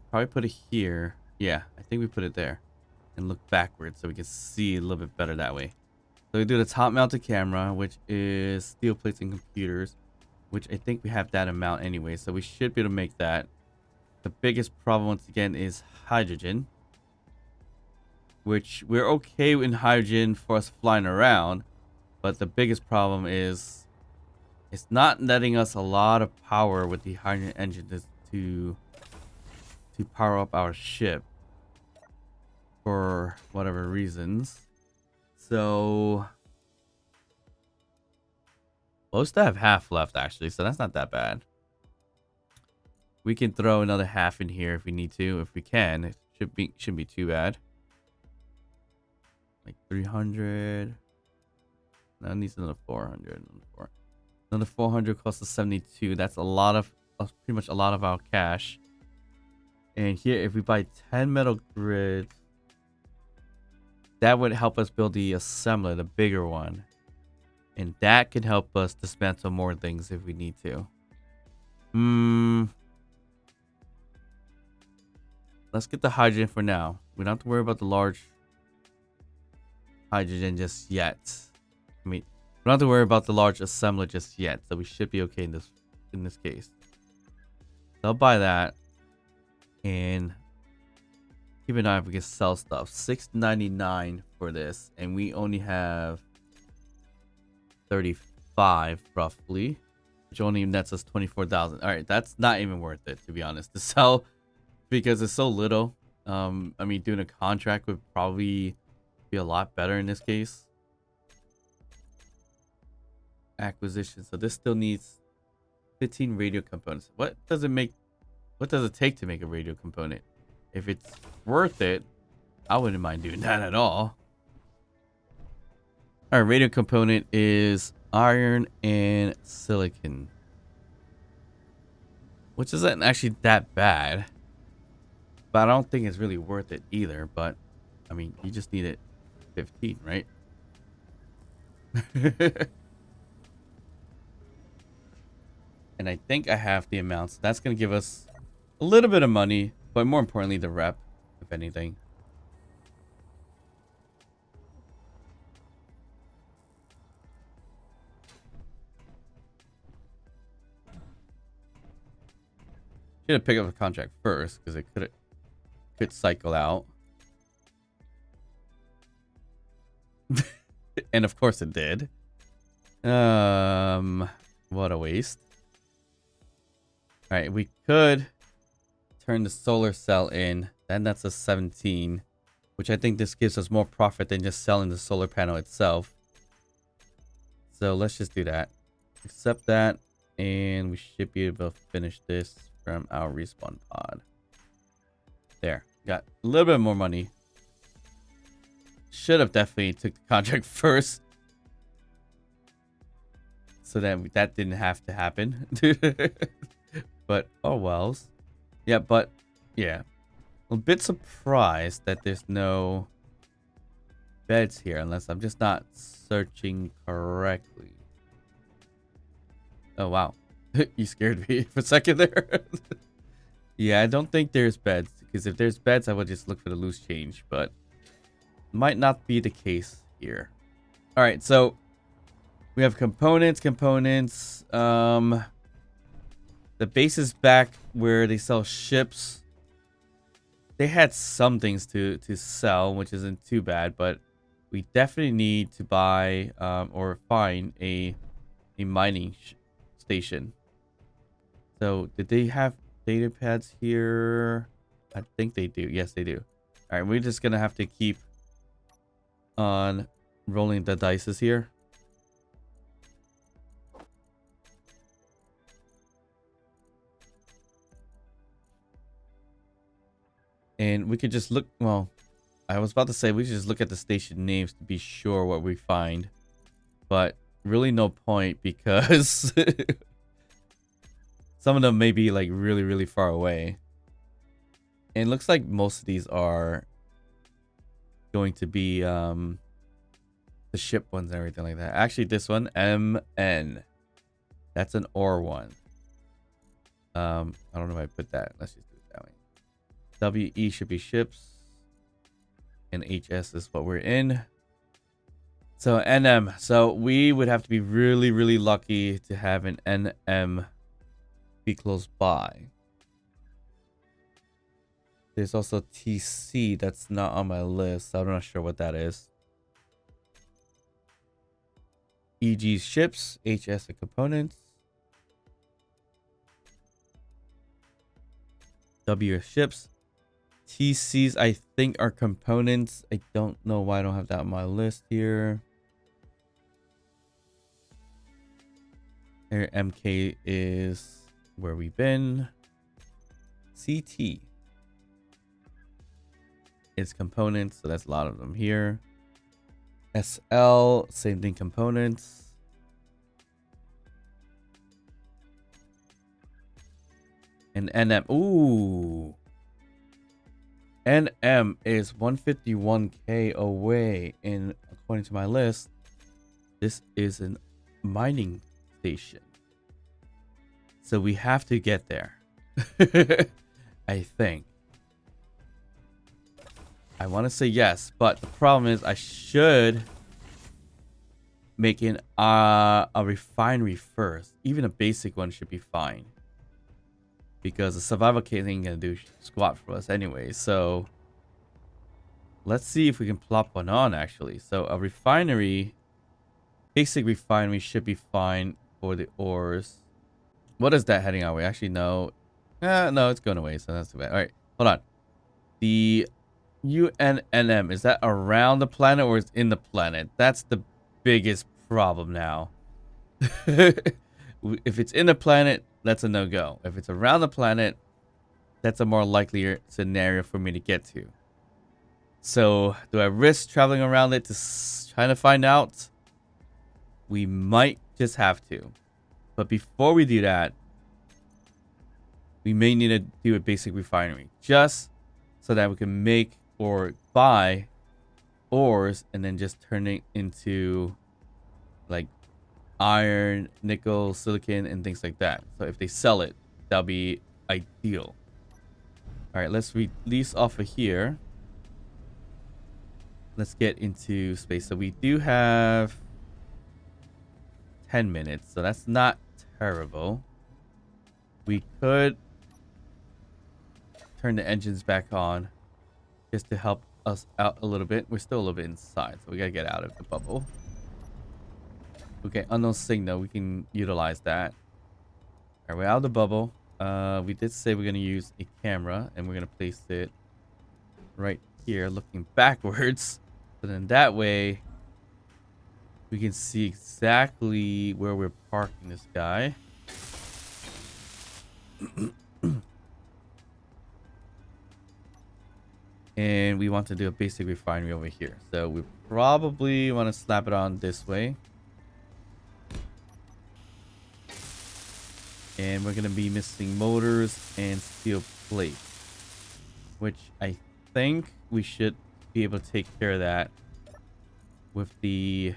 probably put it here. Yeah, I think we put it there. And look backwards so we can see a little bit better that way. So we do the top mounted camera, which is steel plates and computers, which I think we have that amount anyway. So we should be able to make that. The biggest problem once again is hydrogen, which we're okay in hydrogen for us flying around. But the biggest problem is it's not letting us a lot of power with the hydrogen engine to power up our ship for whatever reasons. So we'll still have half left actually, so that's not that bad. We can throw another half in here if we need to. If we can, it shouldn't be too bad. Like 300. No, it needs another 400. Another 400 costs us 72. That's a lot of pretty much a lot of our cash. And here, if we buy 10 metal grids, that would help us build the assembler, the bigger one. And that could help us dismantle more things if we need to. Let's get the hydrogen for now. We don't have to worry about the large hydrogen just yet. I mean, we don't have to worry about the large assembler just yet, so we should be okay in this case. So I'll buy that. And keep an eye if we can sell stuff. $6.99 for this, and we only have 35 roughly, which only nets us 24,000. All right, that's not even worth it, to be honest, to sell, because it's so little. I mean, doing a contract would probably be a lot better in this case. Acquisition. So this still needs 15 radio components. What does it take to make a radio component? If it's worth it, I wouldn't mind doing that at all. Our radio component is iron and silicon, which isn't actually that bad, but I don't think it's really worth it either. But I mean, you just need it 15, right? And I think I have the amounts. That's going to give us a little bit of money, but more importantly, the rep, if anything. Should have picked up the contract first, because it could cycle out. And of course it did. What a waste. All right, we could turn the solar cell in. Then that's a 17, which I think this gives us more profit than just selling the solar panel itself. So let's just do that. Accept that, and we should be able to finish this from our respawn pod. There, got a little bit more money. Should have definitely took the contract first, so that didn't have to happen. But oh wells. Yeah, but yeah, I'm a bit surprised that there's no beds here, unless I'm just not searching correctly. Oh wow. You scared me for a second there. Yeah, I don't think there's beds, because if there's beds, I would just look for the loose change, but might not be the case here. All right, so we have components. The base is back where they sell ships. They had some things to sell, which isn't too bad, but we definitely need to buy or find a mining station. So did they have data pads here? I think they do. Yes, they do. All right, we're just gonna have to keep on rolling the dices here. And we could just look, well, I was about to say we should just look at the station names to be sure what we find, but really no point, because some of them may be like really far away. And it looks like most of these are going to be the ship ones and everything like that. Actually, this one, MN, that's an ore one. I don't know if I put that. Let's just do it that way. WE should be ships, and HS is what we're in. So NM, so we would have to be really lucky to have an NM be close by. There's also TC that's not on my list. I'm not sure what that is. EG ships, HS are components. W are ships. TCs I think are components. I don't know why I don't have that on my list here. Here MK is where we've been. CT is components, so that's a lot of them here. SL, same thing, components. And NM, ooh. NM is 151k away, and according to my list, this is a mining station. So we have to get there. I think. I want to say yes, but the problem is I should make a refinery first. Even a basic one should be fine. Because the survival kit ain't gonna do squat for us anyway. So let's see if we can plop one on actually. So a refinery, basic refinery should be fine for the ores. What is that heading our way? Actually, no. No, it's going away, so that's too bad. All right, hold on. The UNNM, is that around the planet or is in the planet? That's the biggest problem now. If it's in the planet, that's a no-go. If it's around the planet, that's a more likelier scenario for me to get to. So, do I risk traveling around it to try to find out? We might just have to. But before we do that, we may need to do a basic refinery. Just so that we can make or buy ores and then just turn it into like iron, nickel, silicon, and things like that. So if they sell it, that'll be ideal. All right, let's release off of here. Let's get into space. So we do have 10 minutes, so that's not terrible. We could turn the engines back on just to help us out a little bit. We're still a little bit inside, so we gotta get out of the bubble. Okay, unknown signal. We can utilize that. All right, we're out of the bubble. We did say we're gonna use a camera, and we're gonna place it right here, looking backwards. So then that way, we can see exactly where we're parking this guy. And we want to do a basic refinery over here. So we probably want to slap it on this way. And we're going to be missing motors and steel plate. Which I think we should be able to take care of that with the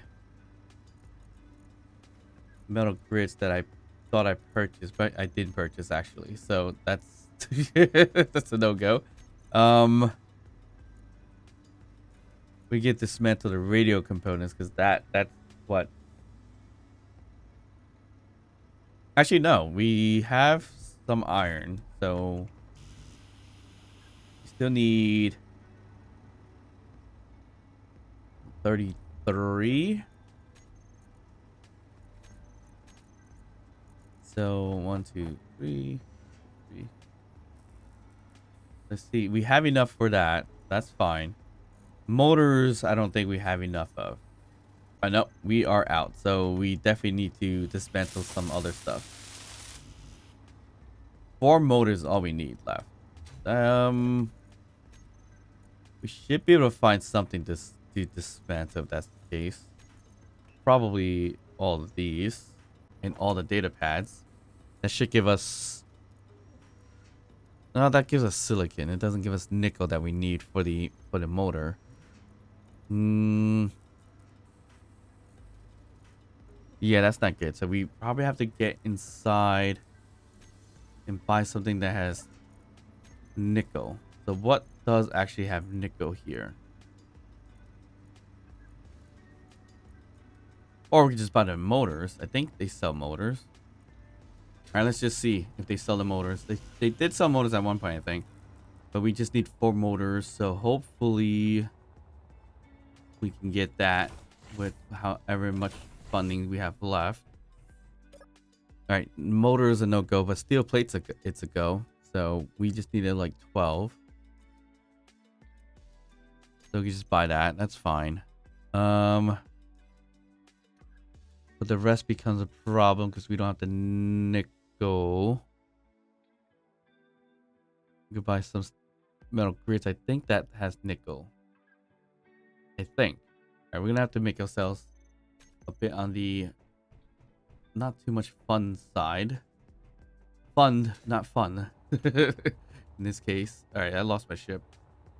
metal grids that I thought I purchased. But I didn't purchase actually. So that's, that's a no-go. We get dismantle the radio components because that's what. Actually, no, we have some iron, so we still need 33. So 1, 2, 3. Let's see. We have enough for that. That's fine. Motors, I don't think we have enough of. I know we are out, so we definitely need to dismantle some other stuff. 4 motors is all we need left. We should be able to find something to dismantle if that's the case. Probably all of these and all the data pads. That should give us. No, that gives us silicon. It doesn't give us nickel that we need for the motor. Yeah, that's not good. So we probably have to get inside and buy something that has nickel. So what does actually have nickel here? Or we can just buy the motors. I think they sell motors. All right, let's just see if they sell the motors. They did sell motors at one point, I think. But we just need 4 motors. So hopefully we can get that with however much funding we have left. All right, motors are no go, but steel plates it's a go. So we just needed like 12. So we can just buy that. That's fine. But the rest becomes a problem because we don't have the nickel. We could buy some metal grids. I think that has nickel. I think. Alright, we're gonna have to make ourselves a bit on the not too much fun side. Fund, not fun. In this case. Alright, I lost my ship.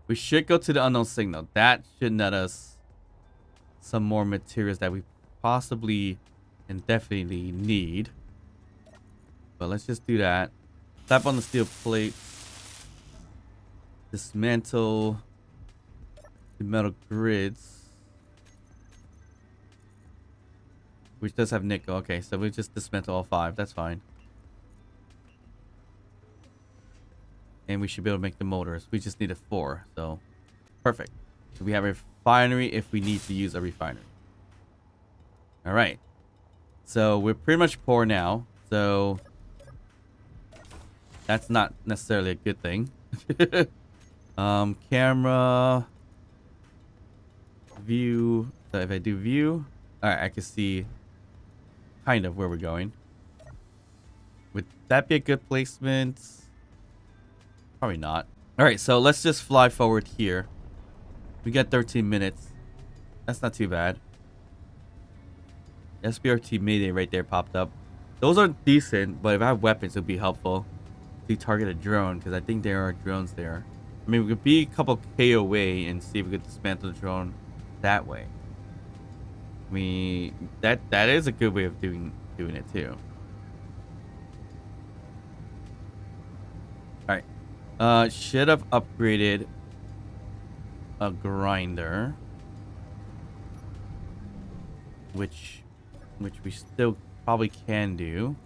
We should go to the unknown signal. That should net us some more materials that we possibly and definitely need. But let's just do that. Tap on the steel plate. Dismantle the metal grids. Which does have nickel. Okay, so we just dismantle all 5. That's fine. And we should be able to make the motors. We just need a 4. So, perfect. So we have a refinery if we need to use a refinery. Alright. So, we're pretty much poor now. So, that's not necessarily a good thing. Camera. View. So, if I do view. Alright, I can see kind of where we're going. Would that be a good placement? Probably not. Alright, so let's just fly forward here. We got 13 minutes. That's not too bad. SBRT Mayday right there popped up. Those are decent, but if I have weapons, it would be helpful to target a drone, because I think there are drones there. I mean, we could be a couple K away and see if we could dismantle the drone that way. I mean, that is a good way of doing it too. Alright. Should have upgraded a grinder. Which we still probably can do.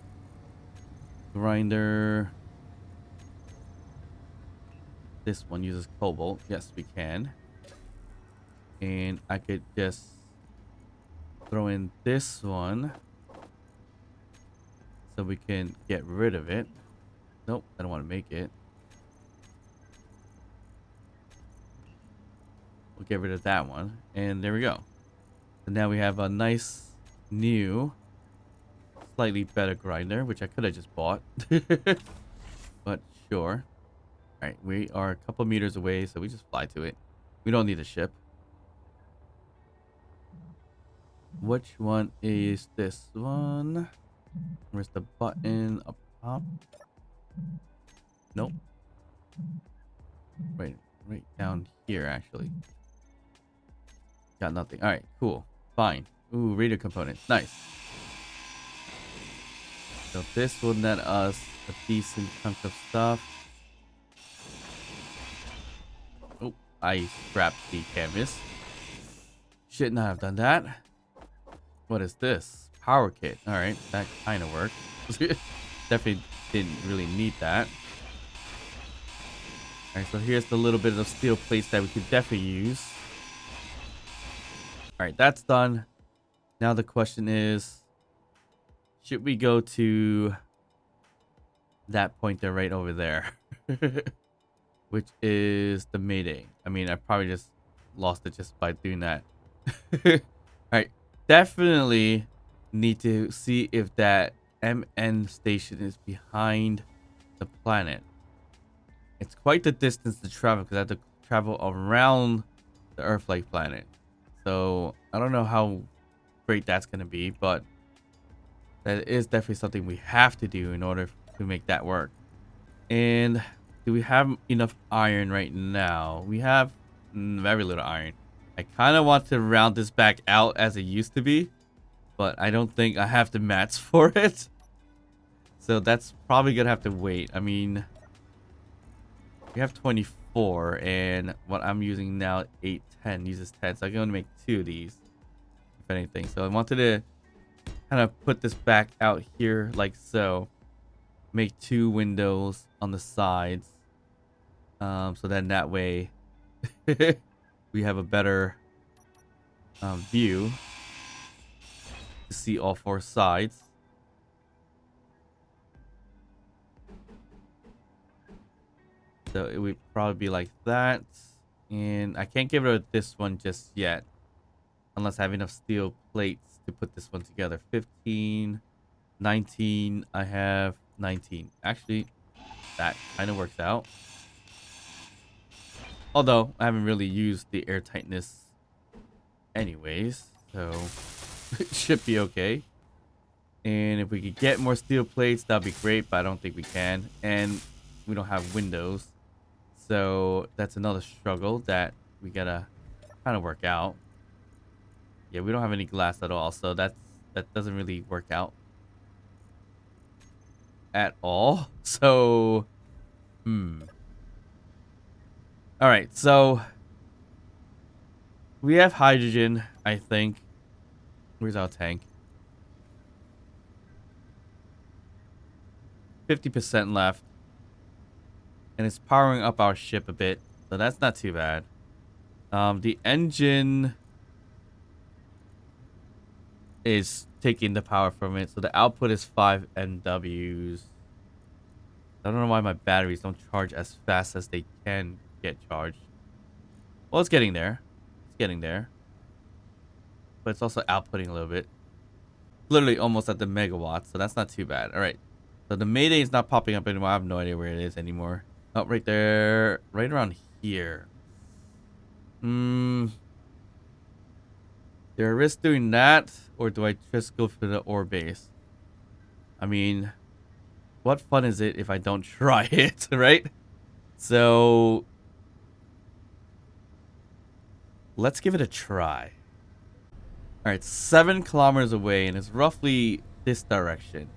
Grinder. This one uses cobalt. Yes, we can. And I could just throw in this one so we can get rid of it. Nope, I don't want to make it. We'll get rid of that one. And there we go. So now we have a nice new slightly better grinder, which I could have just bought. But sure. Alright, we are a couple meters away, so we just fly to it. We don't need a ship. Which one is this one? Where's the button? Up top? Nope. Right down here, actually. Got nothing. Alright, cool. Fine. Ooh, radio components. Nice. So this will net us a decent chunk of stuff. Oh, I scrapped the canvas. Should not have done that. What is this? Power kit. Alright, that kind of worked. Definitely didn't really need that. Alright, so here's the little bit of steel plates that we could definitely use. Alright, that's done. Now the question is, should we go to that point there right over there? Which is the Mayday. I mean, I probably just lost it just by doing that. Alright, definitely need to see if that MN station is behind the planet. It's quite the distance to travel because I have to travel around the Earth-like planet. So I don't know how great that's going to be, but that is definitely something we have to do in order to make that work. And do we have enough iron right now? We have very little iron. I kind of want to round this back out as it used to be, but I don't think I have the mats for it. So that's probably going to have to wait. I mean, we have 24, and what I'm using now, 810, uses 10. So I can only make 2 of these, if anything. So I wanted to kind of put this back out here like so. Make 2 windows on the sides. So then that way we have a better view to see all 4 sides. So it would probably be like that. And I can't get rid of this one just yet, unless I have enough steel plates to put this one together. 15, 19, I have 19. Actually, that kind of works out. Although, I haven't really used the airtightness anyways, so it should be okay. And if we could get more steel plates, that'd be great, but I don't think we can. And we don't have windows. So that's another struggle that we gotta kind of work out. Yeah, we don't have any glass at all, so that doesn't really work out at all. So, all right. So we have hydrogen, I think. Where's our tank? 50% left. And it's powering up our ship a bit. So that's not too bad. The engine is taking the power from it. So the output is 5 NWs. I don't know why my batteries don't charge as fast as they can get charged. Well, it's getting there. It's getting there. But it's also outputting a little bit. Literally almost at the megawatts, so that's not too bad. All right. So the Mayday is not popping up anymore. I have no idea where it is anymore. Oh, right there. Right around here. There a risk doing that, or do I just go for the ore base? I mean, what fun is it if I don't try it, right? So let's give it a try. All right, 7 kilometers away, and it's roughly this direction.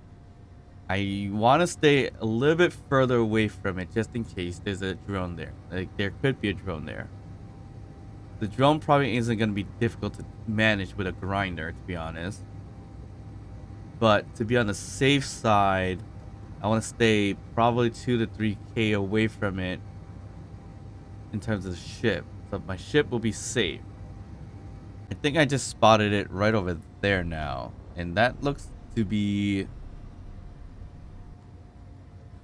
I want to stay a little bit further away from it, just in case there's a drone there. Like, there could be a drone there. The drone probably isn't going to be difficult to manage with a grinder, to be honest. But to be on the safe side, I want to stay probably 2 to 3K away from it in terms of the ship. So my ship will be safe. I think I just spotted it right over there now. And that looks to be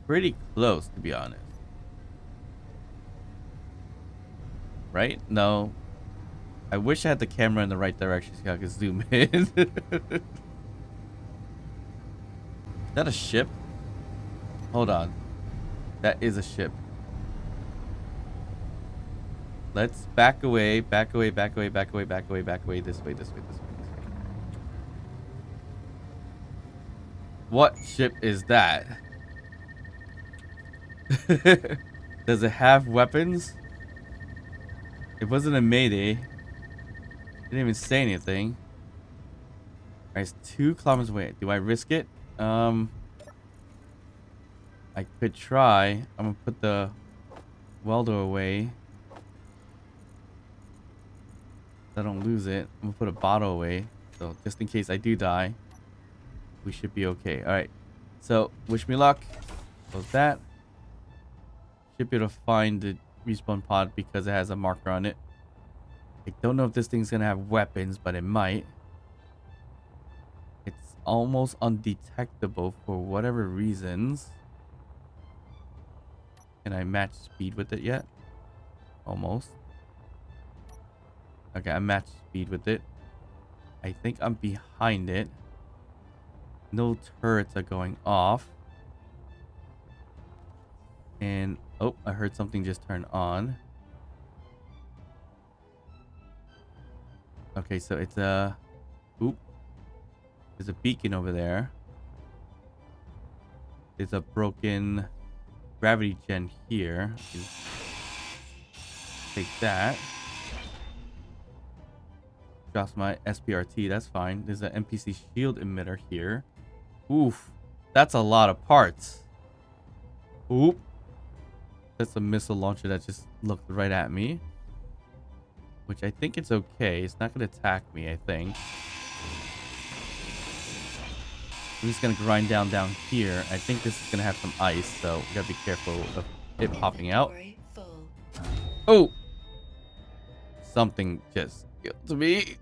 pretty close, to be honest. Right? No. I wish I had the camera in the right direction so I could zoom in. Is that a ship? Hold on. That is a ship. Let's back away, back away, back away, back away, back away, back away, this way, this way, this way, this way. What ship is that? Does it have weapons? It wasn't a Mayday. Didn't even say anything. Alright, it's 2 kilometers away. Do I risk it? I could try. I'm gonna put the welder away. So I don't lose it. I'm gonna put a bottle away. So just in case I do die, we should be okay. Alright. So wish me luck. Close that. Should be able to find the respawn pod because it has a marker on it. I don't know if this thing's gonna have weapons, but it might. It's almost undetectable for whatever reasons. Can I match speed with it yet? Almost. Okay, I matched speed with it. I think I'm behind it. No turrets are going off. And, oh, I heard something just turn on. Okay, so it's a... Oop. There's a beacon over there. There's a broken gravity gen here. Take that. Drops my SPRT, that's fine. There's an NPC shield emitter here. Oof. That's a lot of parts. Oop. That's a missile launcher that just looked right at me. Which I think it's okay. It's not going to attack me, I think. I'm just going to grind down here. I think this is going to have some ice, so we got to be careful of it popping out. Oh! Something just killed me.